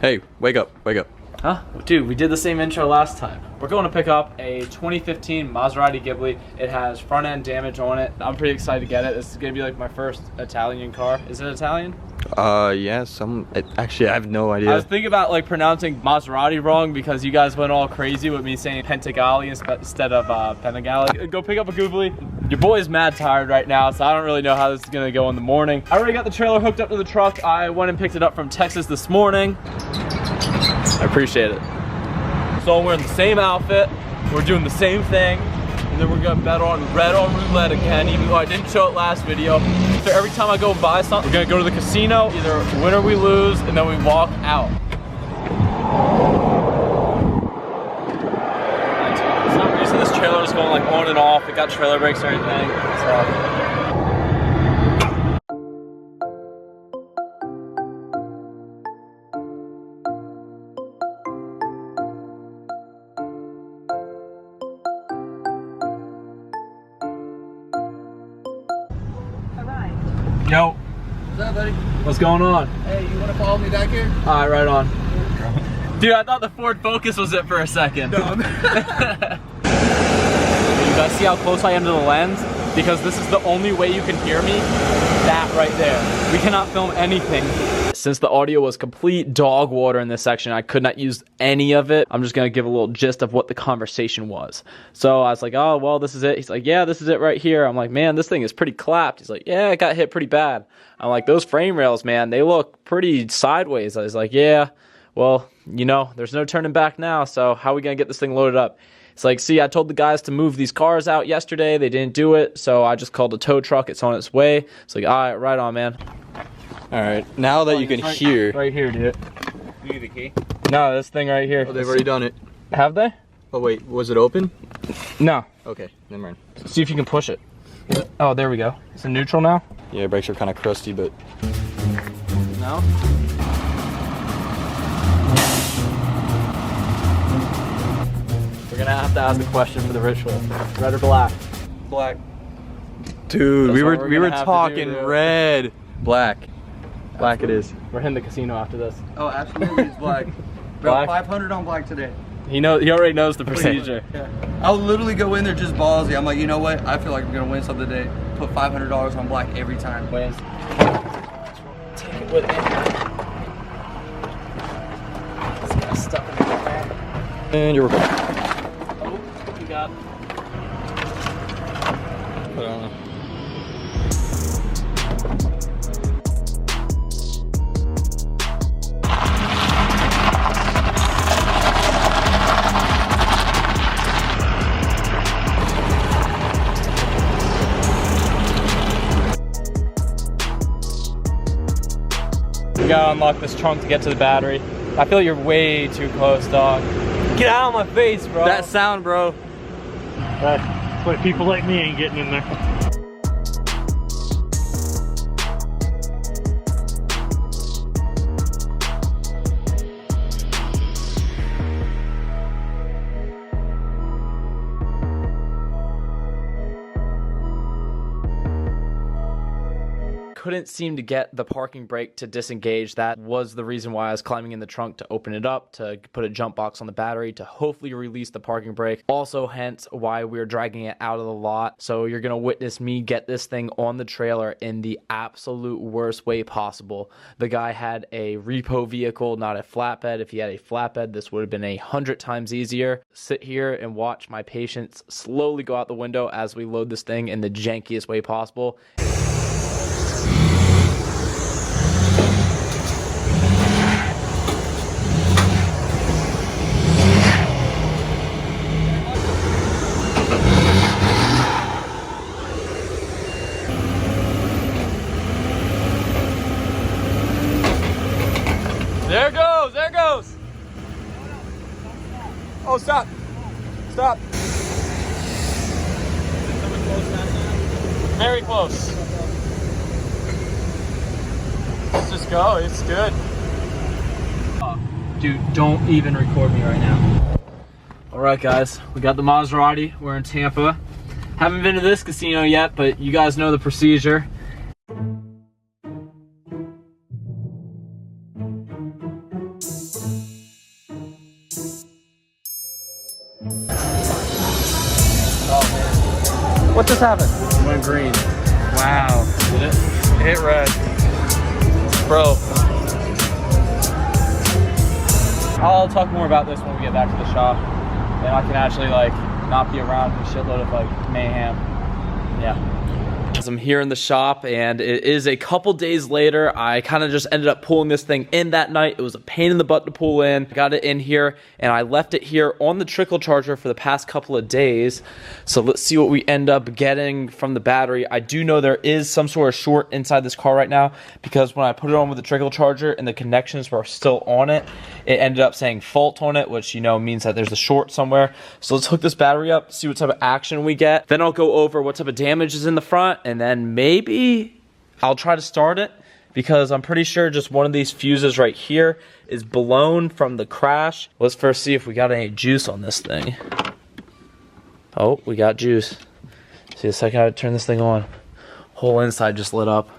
Hey, wake up, wake up. Huh? Dude, we did the same intro last time. We're going to pick up a 2015 Maserati Ghibli. It has front end damage on it. I'm pretty excited to get it. This is gonna be like my first Italian car. Is it Italian? Yeah, actually I have no idea. I was thinking about like pronouncing Maserati wrong because you guys went all crazy with me saying Pentagalli instead of Pentagalli. Go pick up a Ghibli. Your boy's mad tired right now, so I don't really know how this is gonna go in the morning. I already got the trailer hooked up to the truck. I went and picked it up from Texas this morning. I appreciate it. So we're in the same outfit, we're doing the same thing, and then we're gonna bet on red on roulette again, even though I didn't show it last video. So every time I go buy something, we're gonna go to the casino, either win or we lose, and then we walk out. For some reason this trailer is going like on and off. It got trailer brakes and everything. So. Yo. What's up, buddy? What's going on? Hey, you want to follow me back here? Alright, right on. Dude, I thought the Ford Focus was it for a second. No. You guys see how close I am to the lens? Because this is the only way you can hear me. That right there. We cannot film anything. Since the audio was complete dog water in this section, I could not use any of it. I'm just gonna give a little gist of what the conversation was. So I was like, oh, well, this is it. He's like, yeah, this is it right here. I'm like, man, this thing is pretty clapped. He's like, yeah, it got hit pretty bad. I'm like, those frame rails, man, they look pretty sideways. I was like, yeah, well, you know, there's no turning back now. So how are we gonna get this thing loaded up? It's like, see, I told the guys to move these cars out yesterday. They didn't do it. So I just called a tow truck. It's on its way. It's like, all right, right on, man. All right, now that you can hear. Right here, dude. You need the key? No, this thing right here. Oh, they've already done it. Have they? Oh wait, was it open? No. Okay, never mind. See if you can push it. Oh, there we go. It's in neutral now? Yeah, brakes are kind of crusty, but. No? We're gonna have to ask a question for the ritual. Red or black? Black. Dude, That's we what were we're gonna have to talking do, dude. red. Black. Black it is. We're hitting the casino after this. Oh, absolutely, it's black. Bro, Black? 500 on black today. He already knows the procedure. Yeah. I'll literally go in there just ballsy. I'm like, you know what? I feel like I'm gonna win something today. Put $500 on black every time. Wins. Take it with me. It's got stuck in the ground. And you're recording. Oh, you got. Put it on. We gotta unlock this trunk to get to the battery. I feel you're way too close, dog. Get out of my face, bro. That sound, bro. That's why people like me ain't getting in there. Couldn't seem to get the parking brake to disengage. That was the reason why I was climbing in the trunk to open it up, to put a jump box on the battery, to hopefully release the parking brake. Also, hence why we're dragging it out of the lot. So you're gonna witness me get this thing on the trailer in the absolute worst way possible. The guy had a repo vehicle, not a flatbed. If he had a flatbed, this would have been 100 times easier. Sit here and watch my patience slowly go out the window as we load this thing in the jankiest way possible. There it goes, there it goes. Oh, stop. Stop. Very close. Let's just go, it's good. Dude, don't even record me right now. All right, guys, we got the Maserati. We're in Tampa. Haven't been to this casino yet, but you guys know the procedure. What just happened? Went green. Wow. Did it? Hit red. Bro. I'll talk more about this when we get back to the shop. And I can actually like not be around a shitload of like mayhem. Yeah. I'm here in the shop and it is a couple days later. I kind of just ended up pulling this thing in that night. It was a pain in the butt to pull in. Got it in here and I left it here on the trickle charger for the past couple of days. So let's see what we end up getting from the battery. I do know there is some sort of short inside this car right now because when I put it on with the trickle charger and the connections were still on it, it ended up saying fault on it, which you know means that there's a short somewhere. So let's hook this battery up, see what type of action we get. Then I'll go over what type of damage is in the front, and then maybe I'll try to start it because I'm pretty sure just one of these fuses right here is blown from the crash. Let's first see if we got any juice on this thing. Oh, we got juice. See, the second I turn this thing on, whole inside just lit up.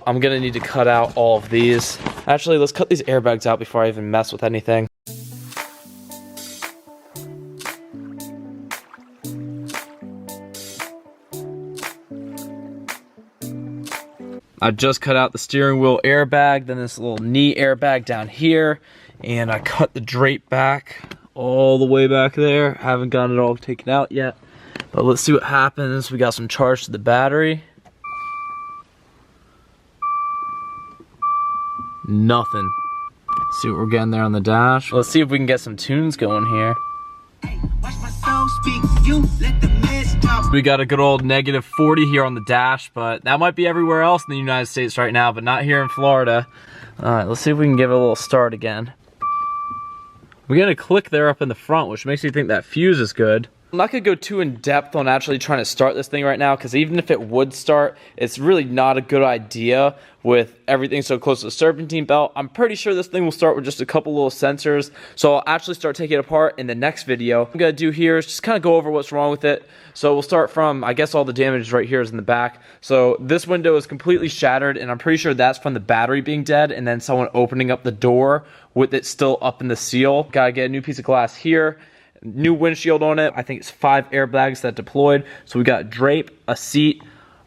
I'm gonna need to cut out all of these. Actually, let's cut these airbags out before I even mess with anything. I just cut out the steering wheel airbag, then this little knee airbag down here, and I cut the drape back all the way back there. Haven't gotten it all taken out yet, but let's see what happens. We got some charge to the battery. Nothing. See what we're getting there on the dash. Let's see if we can get some tunes going here. We got a good old -40 here on the dash, but that might be everywhere else in the United States right now, but not here in Florida. All right, let's see if we can give it a little start again. We got a click there up in the front, which makes me think that fuse is good. I'm not gonna go too in depth on actually trying to start this thing right now, because even if it would start, it's really not a good idea with everything so close to the serpentine belt. I'm pretty sure this thing will start with just a couple little sensors, so I'll actually start taking it apart in the next video. What I'm gonna do here is just kind of go over what's wrong with it. So we'll start from, I guess all the damage right here is in the back. So this window is completely shattered, and I'm pretty sure that's from the battery being dead and then someone opening up the door with it still up in the seal. Gotta get a new piece of glass here. New windshield on it. I think it's 5 airbags that deployed. So we got drape, a seat,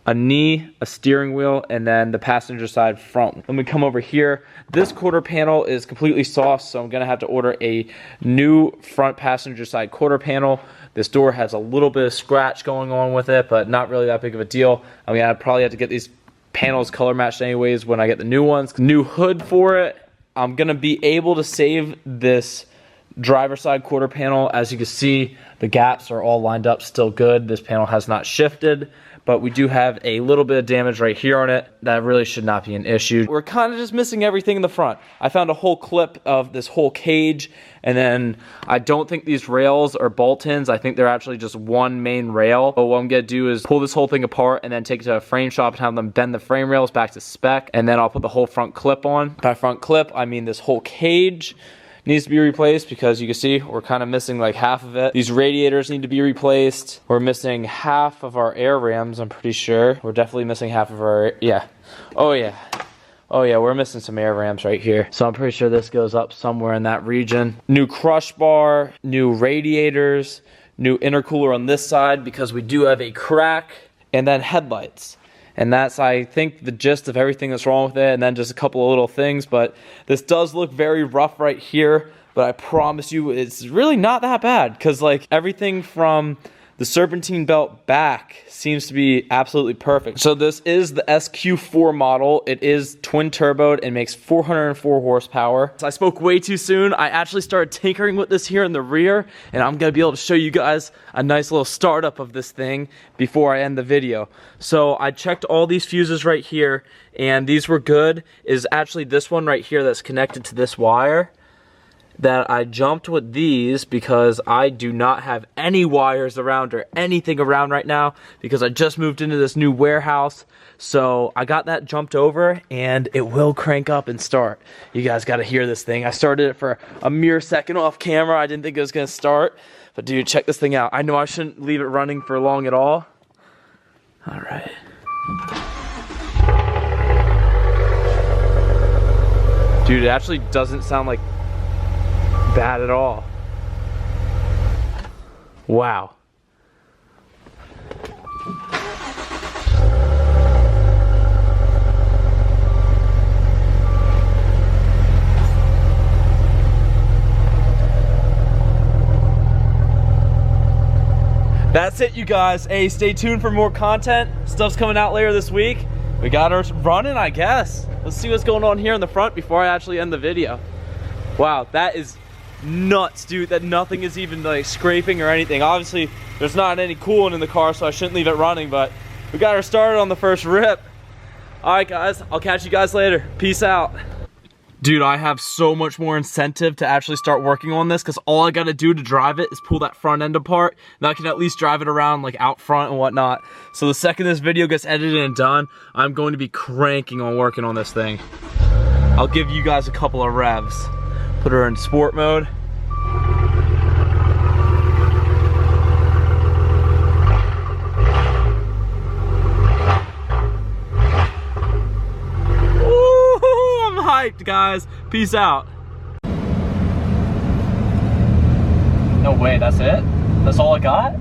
a knee, a steering wheel, and then the passenger side front. Let me come over here. This quarter panel is completely soft, so I'm gonna have to order a new front passenger side quarter panel. This door has a little bit of scratch going on with it, but not really that big of a deal. I mean, I'd probably have to get these panels color matched anyways when I get the new ones. New hood for it. I'm gonna be able to save this driver side quarter panel. As you can see, the gaps are all lined up still good. This panel has not shifted, but we do have a little bit of damage right here on it. That really should not be an issue. We're kind of just missing everything in the front. I found a whole clip of this whole cage, and then I don't think these rails are bolt-ins. I think they're actually just one main rail. But what I'm gonna do is pull this whole thing apart and then take it to a frame shop and have them bend the frame rails back to spec, and then I'll put the whole front clip on. By front clip, I mean this whole cage needs to be replaced, because you can see we're kind of missing like half of it. These radiators need to be replaced. We're missing half of our air rams, I'm pretty sure. We're definitely missing half of our, yeah. Oh yeah, we're missing some air rams right here. So I'm pretty sure this goes up somewhere in that region. New crush bar, new radiators, new intercooler on this side because we do have a crack, and then headlights. And that's, I think, the gist of everything that's wrong with it, and then just a couple of little things. But this does look very rough right here, but I promise you it's really not that bad, because like everything from the serpentine belt back seems to be absolutely perfect. So this is the SQ4 model. It is twin turboed and makes 404 horsepower. So I spoke way too soon. I actually started tinkering with this here in the rear, and I'm gonna be able to show you guys a nice little startup of this thing before I end the video. So I checked all these fuses right here, and these were good. It is actually this one right here that's connected to this wire that I jumped with these, because I do not have any wires around or anything around right now, because I just moved into this new warehouse. So I got that jumped over, and it will crank up and start. You guys got to hear this thing. I started it for a mere second off camera. I didn't think it was gonna start, but dude, check this thing out. I know I shouldn't leave it running for long at all. All right. Dude, it actually doesn't sound like bad at all. Wow. That's it, you guys. Hey, stay tuned for more content. Stuff's coming out later this week. We got her running, I guess. Let's see what's going on here in the front before I actually end the video. Wow, that is nuts, dude, that nothing is even like scraping or anything. Obviously, there's not any coolant in the car, so I shouldn't leave it running, but we got her started on the first rip. All right, guys, I'll catch you guys later. Peace out. Dude, I have so much more incentive to actually start working on this because all I gotta do to drive it is pull that front end apart, and I can at least drive it around like out front and whatnot. So the second this video gets edited and done, I'm going to be cranking on working on this thing. I'll give you guys a couple of revs. Put her in sport mode. Hyped, guys. Peace out. No way, that's it? That's all I got?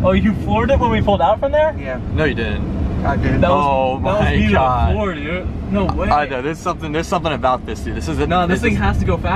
Oh, you floored it when we pulled out from there? Yeah. No, you didn't. I did. Oh my god. Floor, dude. No way. I know, there's something about this, dude. This is No, this thing has to go fast.